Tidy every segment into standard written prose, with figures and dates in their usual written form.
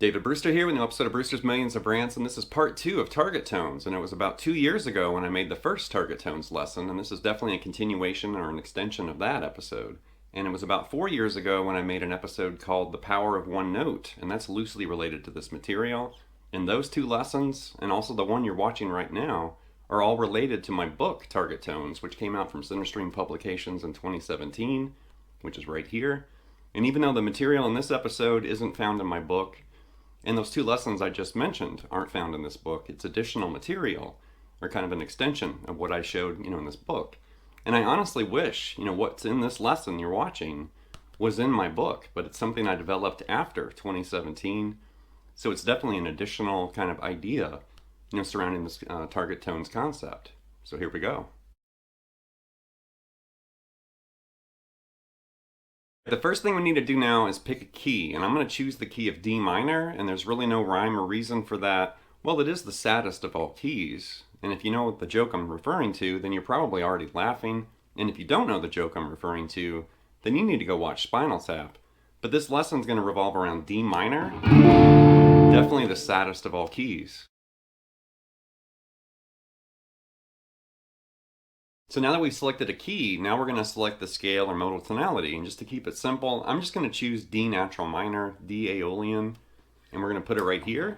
David Brewster here with a new episode of Brewster's Millions of Rants, and this is part 2 of target tones. And it was about 2 years ago when I made the first target tones lesson, and this is definitely a continuation or an extension of that episode. And it was about 4 years ago when I made an episode called The Power of One Note, and that's loosely related to this material. And those 2 lessons, and also the one you're watching right now, are all related to my book, Target Tones, which came out from Centerstream Publications in 2017, which is right here. And even though the material in this episode isn't found in my book, and those 2 lessons I just mentioned aren't found in this book, it's additional material, or kind of an extension of what I showed, in this book. And I honestly wish, what's in this lesson you're watching was in my book, but it's something I developed after 2017. So it's definitely an additional kind of idea, surrounding this target tones concept. So here we go. The first thing we need to do now is pick a key, and I'm going to choose the key of D minor, and there's really no rhyme or reason for that. Well, it is the saddest of all keys, and if you know what the joke I'm referring to, then you're probably already laughing, and if you don't know the joke I'm referring to, then you need to go watch Spinal Tap. But this lesson's going to revolve around D minor, definitely the saddest of all keys. So now that we've selected a key, now we're going to select the scale or modal tonality. And just to keep it simple, I'm just going to choose D natural minor, D Aeolian, and we're going to put it right here.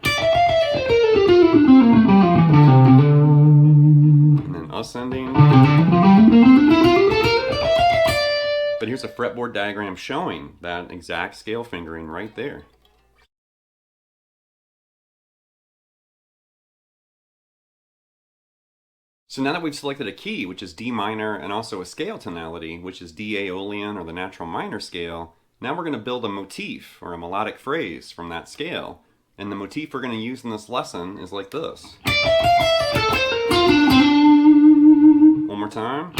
And then ascending. But here's a fretboard diagram showing that exact scale fingering right there. So now that we've selected a key, which is D minor, and also a scale tonality, which is D Aeolian or the natural minor scale, now we're going to build a motif or a melodic phrase from that scale. And the motif we're going to use in this lesson is like this. One more time.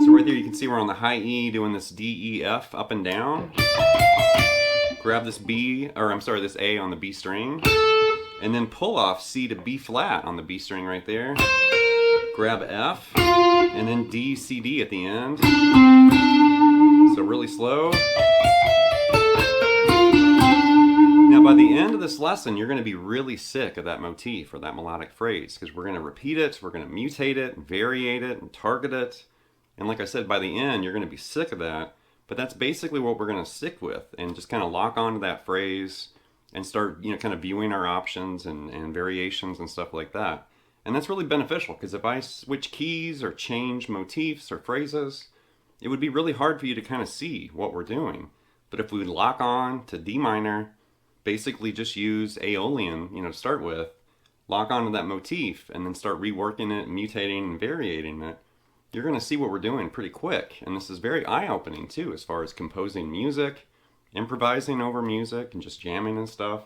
So right there you can see we're on the high E doing this D, E, F up and down. Grab this this A on the B string. And then pull off C to B flat on the B string right there. Grab F, and then D, C, D at the end. So really slow. Now by the end of this lesson, you're going to be really sick of that motif or that melodic phrase, because we're going to repeat it, we're going to mutate it, variate it, and target it. And like I said, by the end, you're going to be sick of that. But that's basically what we're going to stick with, and just kind of lock onto that phrase and start, kind of viewing our options and variations and stuff like that. And that's really beneficial, because if I switch keys or change motifs or phrases, it would be really hard for you to kind of see what we're doing. But if we lock on to D minor, basically just use Aeolian, to start with, lock onto that motif, and then start reworking it, mutating and variating it, you're going to see what we're doing pretty quick. And this is very eye-opening too, as far as composing music, improvising over music, and just jamming and stuff.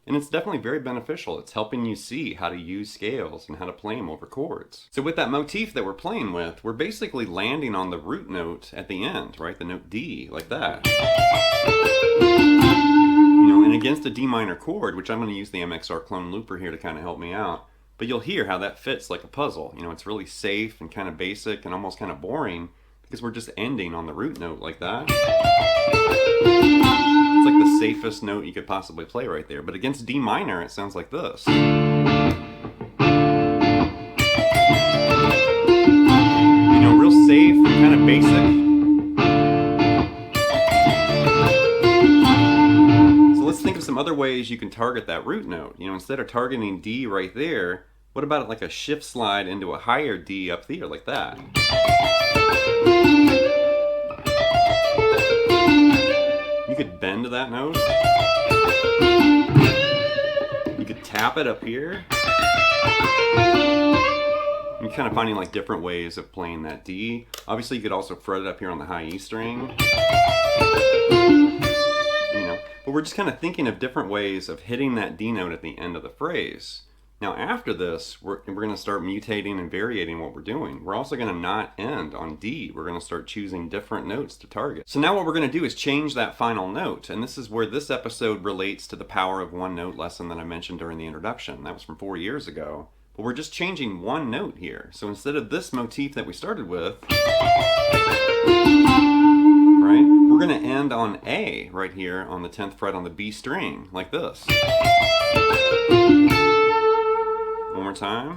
And it's definitely very beneficial. It's helping you see how to use scales and how to play them over chords. So with that motif that we're playing with, we're basically landing on the root note at the end, right? The note D, like that. And against a D minor chord, which I'm going to use the MXR clone looper here to kind of help me out, but you'll hear how that fits like a puzzle. It's really safe and kind of basic and almost kind of boring, because we're just ending on the root note like that. It's like the safest note you could possibly play right there. But against D minor, it sounds like this. Real safe and kind of basic. So let's think of some other ways you can target that root note. Instead of targeting D right there, what about like a shift slide into a higher D up there, like that? You could bend that note. You could tap it up here. You're kind of finding like different ways of playing that D. Obviously you could also fret it up here on the high E string. But we're just kind of thinking of different ways of hitting that D note at the end of the phrase. Now after this, we're going to start mutating and variating what we're doing. We're also going to not end on D. We're going to start choosing different notes to target. So now what we're going to do is change that final note. And this is where this episode relates to the power of one note lesson that I mentioned during the introduction. That was from 4 years ago. But we're just changing one note here. So instead of this motif that we started with, right, we're we're going to end on A right here on the 10th fret on the B string, like this. One more time.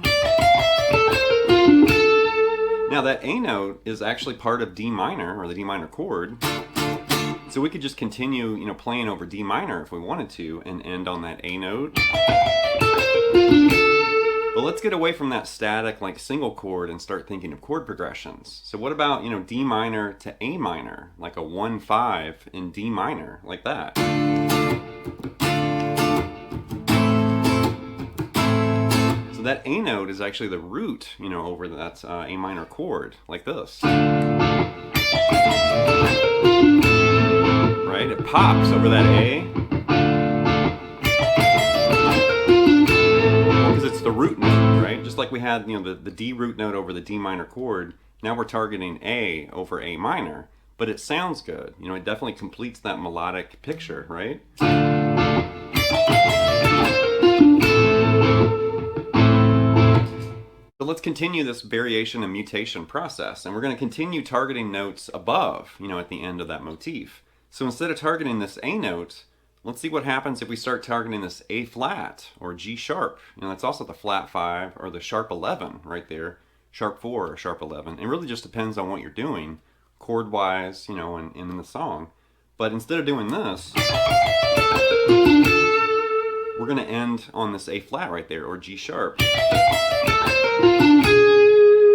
Now that A note is actually part of D minor, or the D minor chord. So we could just continue, playing over D minor if we wanted to, and end on that A note. But let's get away from that static, like single chord, and start thinking of chord progressions. So what about, D minor to A minor, like a 1-5 in D minor, like that. So that A note is actually the root, over that A minor chord, like this. Right? It pops over that A. Because it's the root note, right? Just like we had, the D root note over the D minor chord. Now we're targeting A over A minor, but it sounds good. It definitely completes that melodic picture, right? So let's continue this variation and mutation process, and we're going to continue targeting notes above, at the end of that motif. So instead of targeting this A note, let's see what happens if we start targeting this A flat or G sharp. That's also the flat 5 or the sharp 11 right there, sharp 4 or sharp 11. It really just depends on what you're doing, chord wise, and in the song. But instead of doing this, we're going to end on this A flat right there, or G sharp.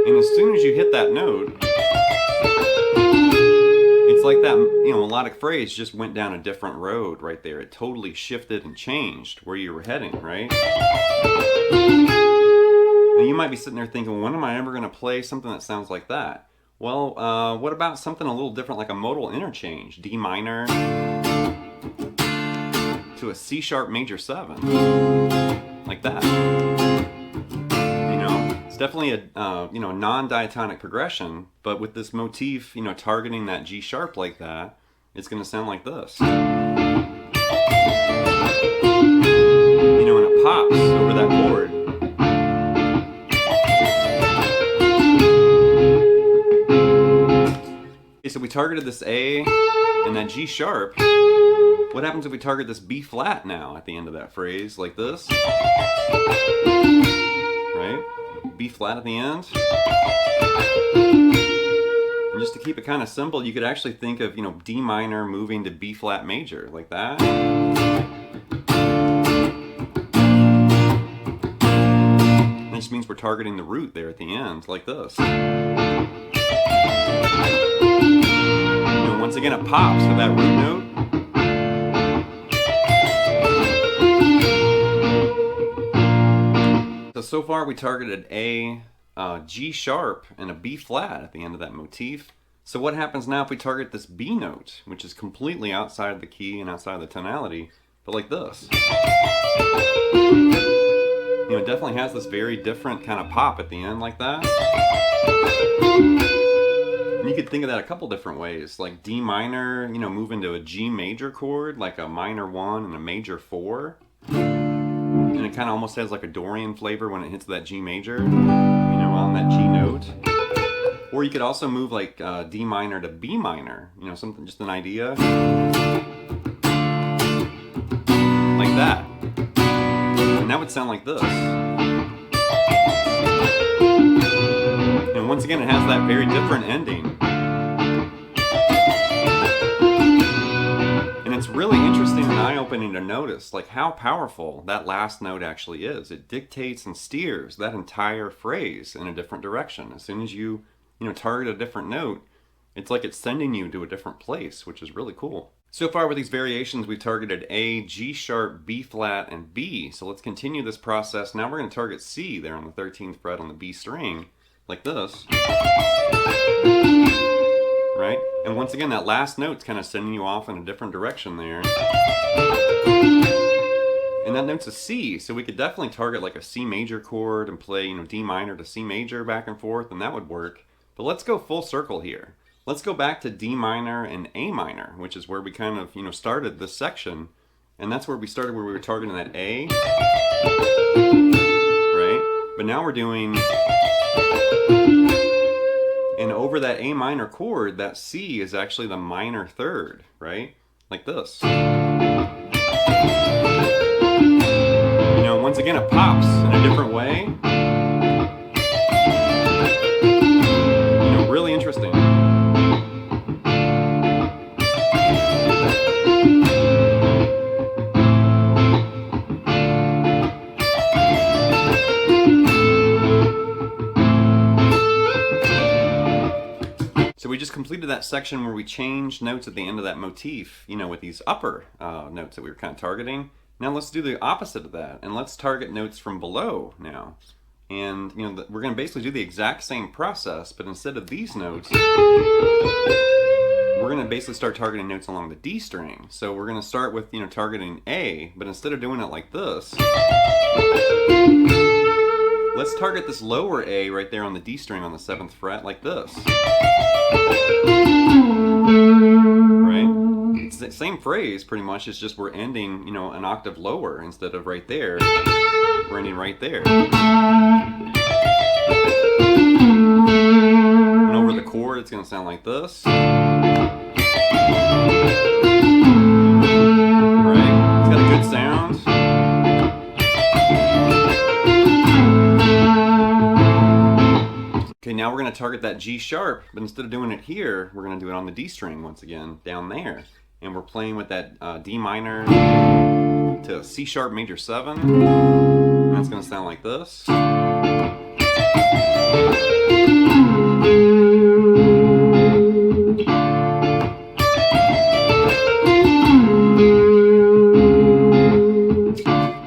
And as soon as you hit that note, it's like that, melodic phrase just went down a different road right there. It totally shifted and changed where you were heading, right? Now you might be sitting there thinking, when am I ever going to play something that sounds like that? Well, what about something a little different, like a modal interchange? D minor to a C sharp major 7, like that. It's definitely a non-diatonic progression, but with this motif, targeting that G sharp like that, it's going to sound like this. And it pops over that chord. Okay, so we targeted this A and that G sharp. What happens if we target this B flat now at the end of that phrase, like this? Right? B flat at the end. And just to keep it kind of simple, you could actually think of, D minor moving to B flat major, like that. And it just means we're targeting the root there at the end, like this. Once again, it pops with that root note. So far we targeted A, G sharp, and a B flat at the end of that motif. So what happens now if we target this B note, which is completely outside of the key and outside of the tonality, but like this? It definitely has this very different kind of pop at the end, like that. And you could think of that a couple different ways, like D minor, move into a G major chord, like a minor 1 and a major 4. And it kind of almost has like a Dorian flavor when it hits that G major, on that G note. Or you could also move like D minor to B minor, something, just an idea. Like that. And that would sound like this. And once again, it has that very different ending. And it's really interesting and eye-opening to notice like how powerful that last note actually is. It dictates and steers that entire phrase in a different direction. As soon as you, target a different note, it's like it's sending you to a different place, which is really cool. So far with these variations, we've targeted A, G sharp, B flat, and B. So let's continue this process. Now we're going to target C there on the 13th fret on the B string, like this. Right? And once again, that last note's kind of sending you off in a different direction there. And that note's a C, so we could definitely target like a C major chord and play, D minor to C major back and forth, and that would work. But let's go full circle here. Let's go back to D minor and A minor, which is where we kind of, started this section. And that's where we started, where we were targeting that A. Right? But now we're doing And over that A minor chord, that C is actually the minor third, right? Like this. You know, once again, it pops in a different way. You know, really interesting. So we just completed that section where we changed notes at the end of that motif, you know, with these upper notes that we were kind of targeting. Now let's do the opposite of that, and let's target notes from below now. And you know, we're going to basically do the exact same process, but instead of these notes, we're going to basically start targeting notes along the D string. So we're going to start with, you know, targeting A, but instead of doing it like this, let's target this lower A right there on the D string on the 7th fret like this. Right? It's the same phrase pretty much, it's just we're ending, you know, an octave lower instead of right there. We're ending right there. And over the chord it's going to sound like this. Right? It's got a good sound. Okay, now we're going to target that G sharp, but instead of doing it here, we're going to do it on the D string once again, down there. And we're playing with that D minor to a C sharp major 7. And that's going to sound like this.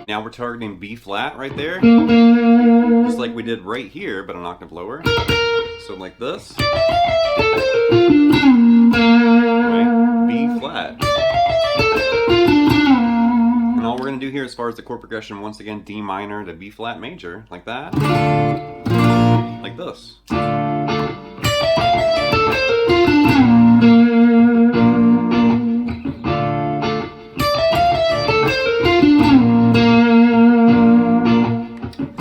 Now we're targeting B flat right there, just like we did right here, but an octave lower. So like this, right? B flat. And all we're going to do here as far as the chord progression, once again, D minor to B flat major, like that, like this.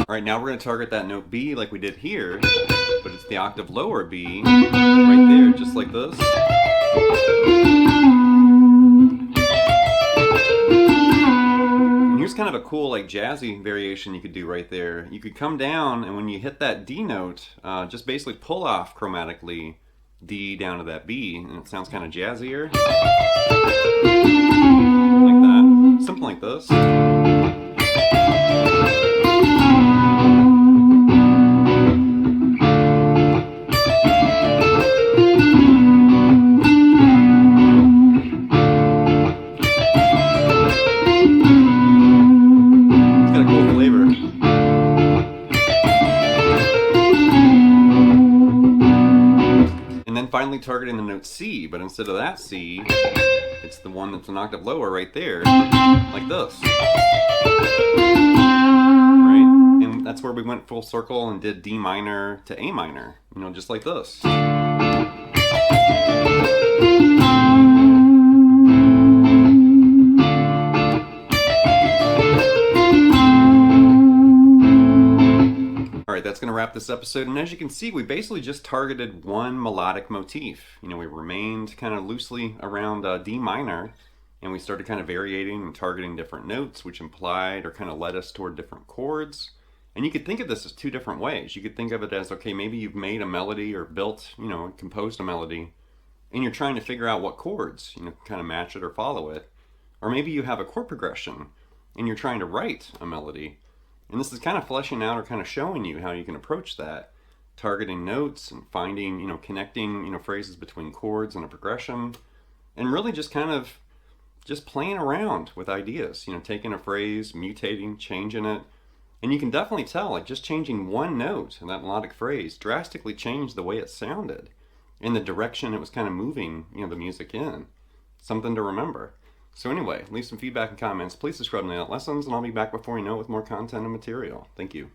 Alright, now we're going to target that note B like we did here, but it's the octave lower B right there, just like this. And here's kind of a cool, like, jazzy variation you could do right there. You could come down, and when you hit that D note, just basically pull off chromatically D down to that B, and it sounds kind of jazzier. Like that. Something like this. Finally targeting the note C, but instead of that C, it's the one that's an octave lower right there, like this. Right? And that's where we went full circle and did D minor to A minor, you know, just like this. Alright, that's going to wrap this episode, and as you can see, we basically just targeted one melodic motif. You know, we remained kind of loosely around D minor, and we started kind of variating and targeting different notes, which implied or kind of led us toward different chords. And you could think of this as two different ways. You could think of it as, okay, maybe you've made a melody or built, you know, composed a melody, and you're trying to figure out what chords, you know, kind of match it or follow it. Or maybe you have a chord progression, and you're trying to write a melody. And this is kind of fleshing out or kind of showing you how you can approach that, targeting notes and finding, you know, connecting, you know, phrases between chords and a progression, and really just kind of just playing around with ideas, you know, taking a phrase, mutating, changing it. And you can definitely tell, like, just changing one note in that melodic phrase drastically changed the way it sounded and the direction it was kind of moving, you know, the music in. Something to remember. So anyway, leave some feedback and comments. Please subscribe to Nail It Lessons, and I'll be back before you know it with more content and material. Thank you.